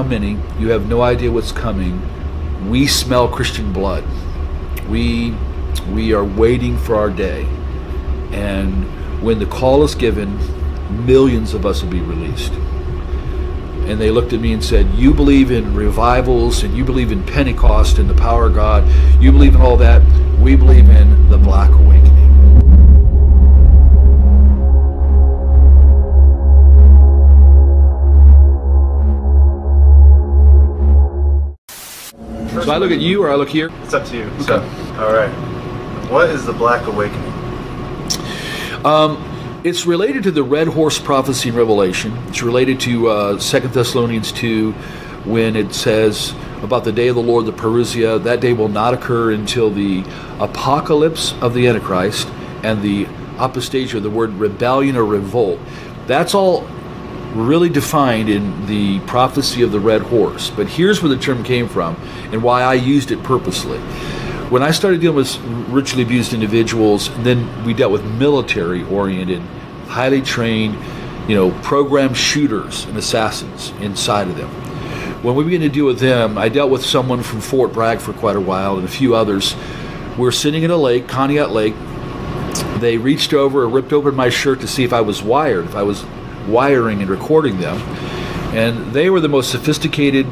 many. You have no idea what's coming. We smell Christian blood. We are waiting for our day. And when the call is given, millions of us will be released. And they looked at me and said, you believe in revivals, and you believe in Pentecost and the power of God. You believe in all that. We believe in the Black Awakening. So I look at you or I look here? It's up to you. Okay. So, all right. What is the Black Awakening? It's related to the red horse prophecy in Revelation. It's related to 2 Thessalonians 2 when it says about the day of the Lord, the parousia. That day will not occur until the apocalypse of the Antichrist and the apostasia, the word rebellion or revolt. That's all really defined in the prophecy of the red horse. But here's where the term came from and why I used it purposely. When I started dealing with ritually abused individuals, then we dealt with military-oriented, highly trained, programmed shooters and assassins inside of them. When we began to deal with them, I dealt with someone from Fort Bragg for quite a while and a few others. We were sitting in a lake, Conneaut Lake. They reached over and ripped open my shirt to see if I was wired, if I was wiring and recording them. And they were the most sophisticated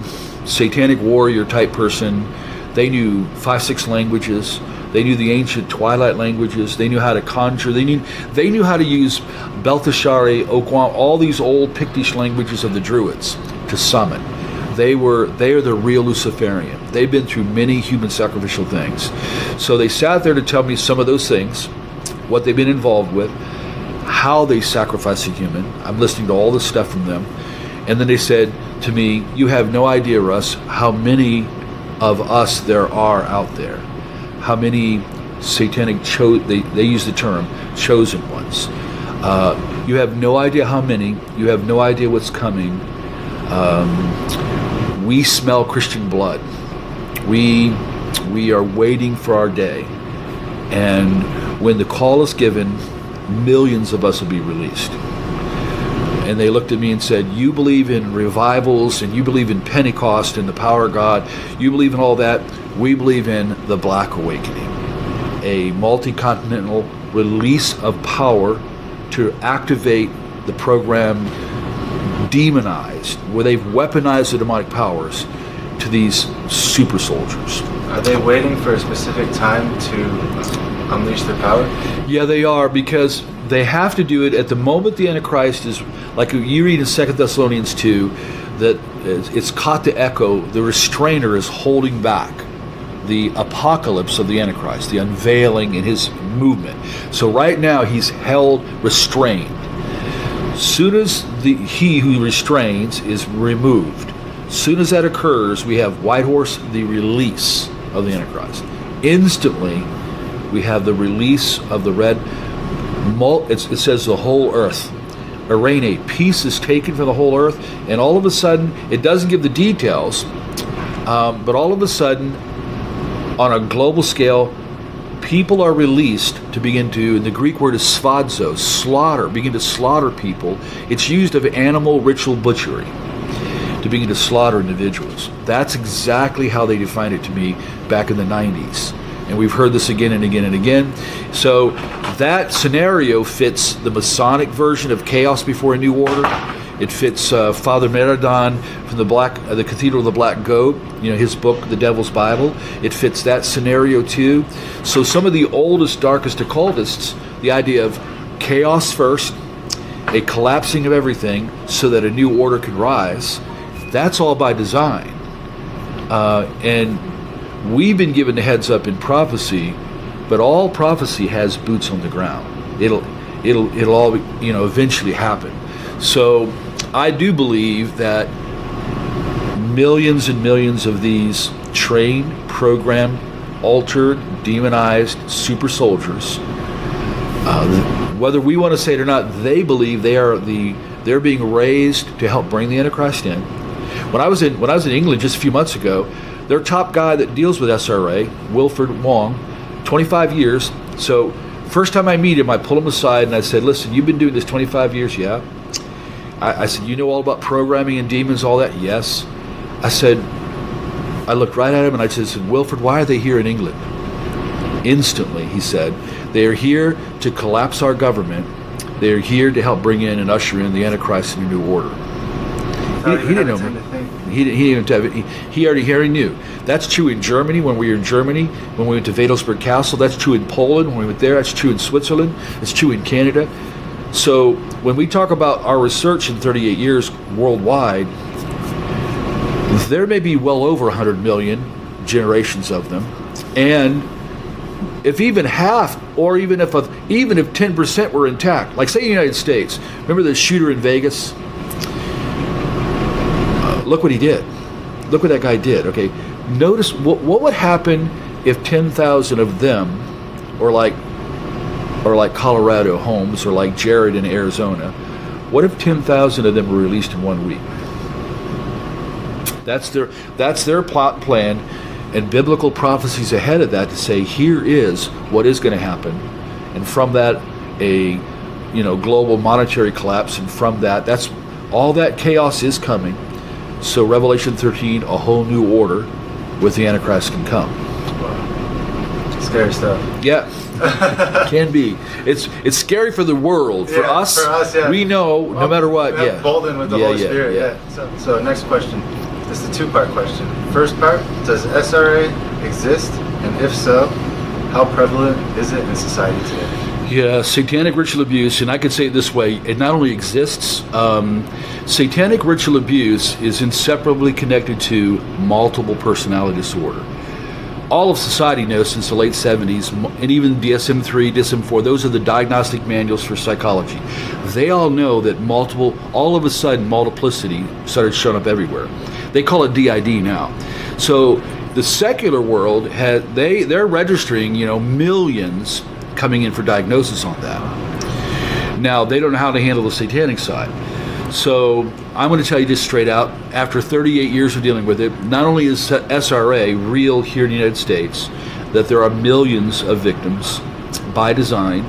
satanic warrior type person. They knew 5-6 languages. They knew the ancient twilight languages. They knew how to conjure. They knew how to use Belteshazzar, Okwam, all these old Pictish languages of the Druids to summon. They are the real Luciferian. They've been through many human sacrificial things. So they sat there to tell me some of those things, what they've been involved with, how they sacrifice a human. I'm listening to all this stuff from them. And then they said to me, you have no idea, Russ, how many of us there are out there. How many satanic, they use the term, chosen ones. You have no idea how many. You have no idea what's coming. We smell Christian blood. We are waiting for our day. And when the call is given, millions of us will be released. And they looked at me and said, you believe in revivals, and you believe in Pentecost and the power of God. You believe in all that. We believe in the Black Awakening, a multi-continental release of power to activate the program demonized, where they've weaponized the demonic powers to these super soldiers. Are they waiting for a specific time to unleash their power? Yeah, they are, because they have to do it at the moment the Antichrist is, like you read in 2 Thessalonians 2, that it's caught the echo, the restrainer is holding back the apocalypse of the Antichrist, the unveiling in his movement. So right now he's held restrained. Soon as he who restrains is removed, soon as that occurs, we have White Horse, the release of the Antichrist. Instantly, we have the release of the red. It says the whole earth. Arene, peace is taken from the whole earth, and all of a sudden, it doesn't give the details, but all of a sudden, on a global scale, people are released to begin to, and the Greek word is svadzo, slaughter, begin to slaughter people. It's used of animal ritual butchery to begin to slaughter individuals. That's exactly how they defined it to me back in the 90s. And we've heard this again and again and again. So that scenario fits the Masonic version of Chaos Before a New Order. It fits Father Meridon from the Cathedral of the Black Goat, his book, The Devil's Bible. It fits that scenario too. So some of the oldest, darkest occultists, the idea of chaos first, a collapsing of everything so that a new order can rise, that's all by design. And we've been given the heads up in prophecy, but all prophecy has boots on the ground. It'll all eventually happen. So I do believe that millions and millions of these trained, programmed, altered, demonized super soldiers, whether we want to say it or not, they believe they're being raised to help bring the Antichrist in. When I was in England just a few months ago, their top guy that deals with SRA, Wilfred Wong, 25 years. So first time I meet him, I pull him aside and I said, listen, you've been doing this 25 years, yeah? I said, you know all about programming and demons, all that? Yes. I said, I looked right at him and I said, Wilfred, why are they here in England? Instantly, he said, they are here to collapse our government. They are here to help bring in and usher in the Antichrist and a new order. He didn't know me. He already knew. That's true in Germany when we were in Germany, when we went to Wadelsburg Castle. That's true in Poland when we went there. That's true in Switzerland. It's true in Canada. So when we talk about our research in 38 years worldwide, there may be well over 100 million generations of them. And if even half, or even if 10% were intact, like say the United States, remember the shooter in Vegas? Look what he did. Look what that guy did. Okay, notice what would happen if 10,000 of them, or like Colorado Holmes, or like Jared in Arizona, what if 10,000 of them were released in 1 week? That's their plot and plan, and biblical prophecies ahead of that to say here is what is going to happen, and from that a global monetary collapse, and from that's all that chaos is coming. So Revelation 13, a whole new order with the Antichrist can come. Wow. Scary stuff. Yeah. Can be. It's scary for the world. For us, yeah. We know no matter what. Yeah. Bolden with the Holy Spirit. Yeah. So next question. This is a two-part question. First part: does SRA exist, and if so, how prevalent is it in society today? Yeah, satanic ritual abuse, and I could say it this way: it not only exists. Satanic ritual abuse is inseparably connected to multiple personality disorder. All of society knows since the late 70s, and even DSM-3, DSM-4, those are the diagnostic manuals for psychology. They all know that all of a sudden, multiplicity started showing up everywhere. They call it DID now. So the secular world, they're registering, millions coming in for diagnosis on that. Now, they don't know how to handle the satanic side. So I'm going to tell you just straight out, after 38 years of dealing with it, not only is SRA real here in the United States, that there are millions of victims by design,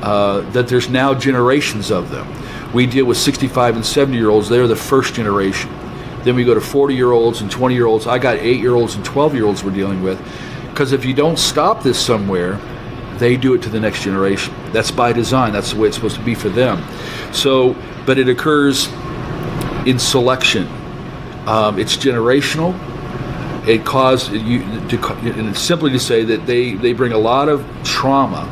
that there's now generations of them. We deal with 65 and 70-year-olds. They're the first generation. Then we go to 40-year-olds and 20-year-olds. I got 8-year-olds and 12-year-olds we're dealing with. Because if you don't stop this somewhere, they do it to the next generation. That's by design. That's the way it's supposed to be for them. So, but it occurs in selection. It's generational. It caused and it's simply to say that they bring a lot of trauma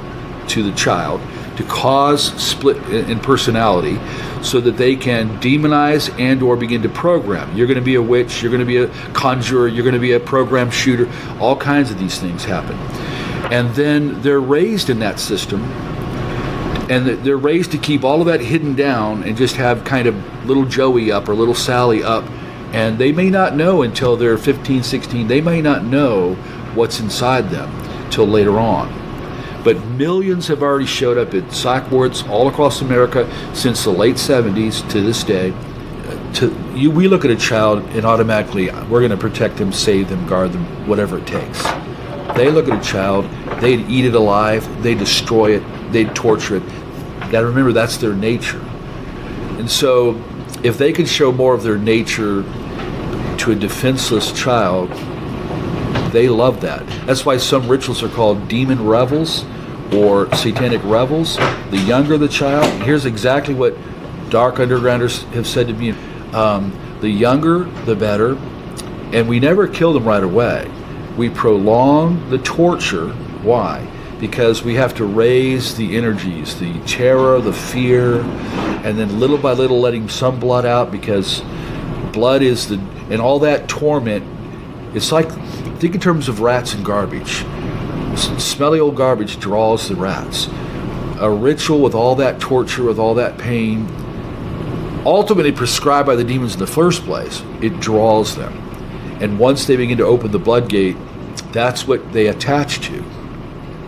to the child to cause split in personality, so that they can demonize and or begin to program. You're going to be a witch. You're going to be a conjurer. You're going to be a program shooter. All kinds of these things happen. And then they're raised in that system, and they're raised to keep all of that hidden down and just have kind of little Joey up or little Sally up, and they may not know until they're 15, 16. They may not know what's inside them till later on. But millions have already showed up at psych wards all across America since the late 70s to this day. We look at a child and automatically we're going to protect them, save them, guard them, whatever it takes. They look at a child, they'd eat it alive, they'd destroy it, they'd torture it. You got to remember, that's their nature. And so if they can show more of their nature to a defenseless child, they love that. That's why some rituals are called demon revels or satanic revels. The younger the child, here's exactly what dark undergrounders have said to me, the younger the better, and we never kill them right away. We prolong the torture. Why? Because we have to raise the energies, the terror, the fear, and then little by little letting some blood out, because blood is and all that torment. It's like, think in terms of rats and garbage. Smelly old garbage draws the rats. A ritual with all that torture, with all that pain, ultimately prescribed by the demons in the first place, it draws them. And once they begin to open the blood gate, that's what they attach to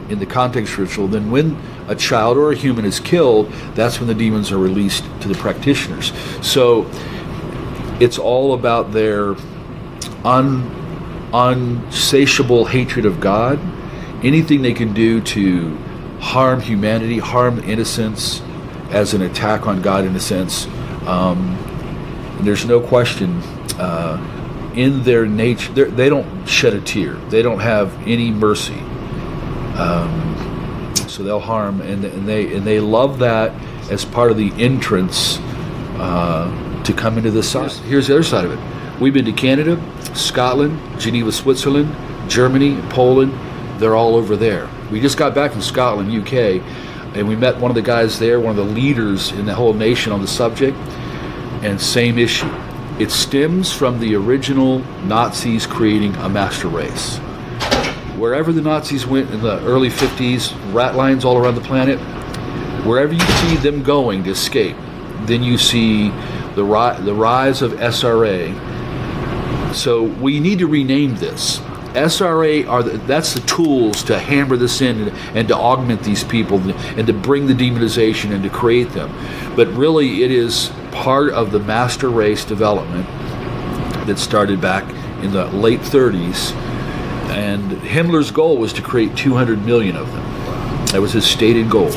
in the context ritual. Then when a child or a human is killed, that's when the demons are released to the practitioners. So it's all about their unsatiable hatred of God, anything they can do to harm humanity, harm innocence as an attack on God in a sense. There's no question, in their nature, they don't shed a tear. They don't have any mercy. So they'll harm, and they love that as part of the entrance to come into this side. Here's the other side of it. We've been to Canada, Scotland, Geneva, Switzerland, Germany, Poland. They're all over there. We just got back from Scotland, UK, and we met one of the guys there, one of the leaders in the whole nation on the subject, and same issue. It stems from the original Nazis creating a master race. Wherever the Nazis went in the early 50s, rat lines all around the planet, wherever you see them going to escape, then you see the rise of SRA. So we need to rename this. SRA that's the tools to hammer this in and to augment these people and to bring the demonization and to create them. But really it is part of the master race development that started back in the late 30s. And Himmler's goal was to create 200 million of them. That was his stated goal.